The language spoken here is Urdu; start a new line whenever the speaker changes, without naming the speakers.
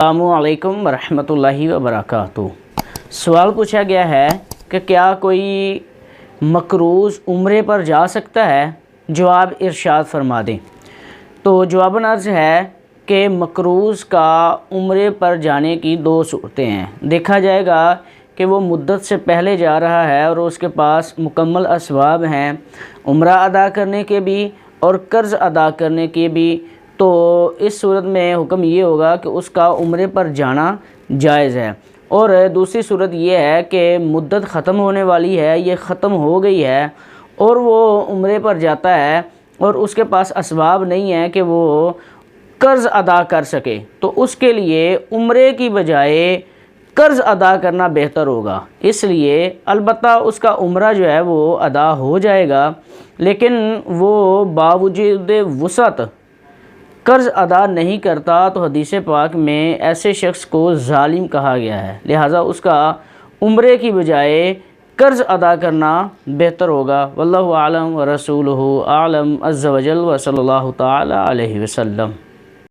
السلام علیکم ورحمۃ اللہ وبرکاتہ۔ سوال پوچھا گیا ہے کہ کیا کوئی مقروض عمرے پر جا سکتا ہے؟ جواب ارشاد فرما دیں۔ تو جواباً عرض ہے کہ مقروض کا عمرے پر جانے کی دو صورتیں ہیں۔ دیکھا جائے گا کہ وہ مدت سے پہلے جا رہا ہے اور اس کے پاس مکمل اسباب ہیں عمرہ ادا کرنے کے بھی اور قرض ادا کرنے کے بھی، تو اس صورت میں حکم یہ ہوگا کہ اس کا عمرے پر جانا جائز ہے۔ اور دوسری صورت یہ ہے کہ مدت ختم ہونے والی ہے، یہ ختم ہو گئی ہے اور وہ عمرے پر جاتا ہے اور اس کے پاس اسباب نہیں ہے کہ وہ قرض ادا کر سکے، تو اس کے لیے عمرے کی بجائے قرض ادا کرنا بہتر ہوگا۔ اس لیے البتہ اس کا عمرہ جو ہے وہ ادا ہو جائے گا، لیکن وہ باوجود وسعت قرض ادا نہیں کرتا، تو حدیث پاک میں ایسے شخص کو ظالم کہا گیا ہے، لہٰذا اس کا عمرے کی بجائے قرض ادا کرنا بہتر ہوگا۔ واللہ اعلم ورسولہ اعلم عز وجل وصلی اللہ تعالی علیہ وسلم۔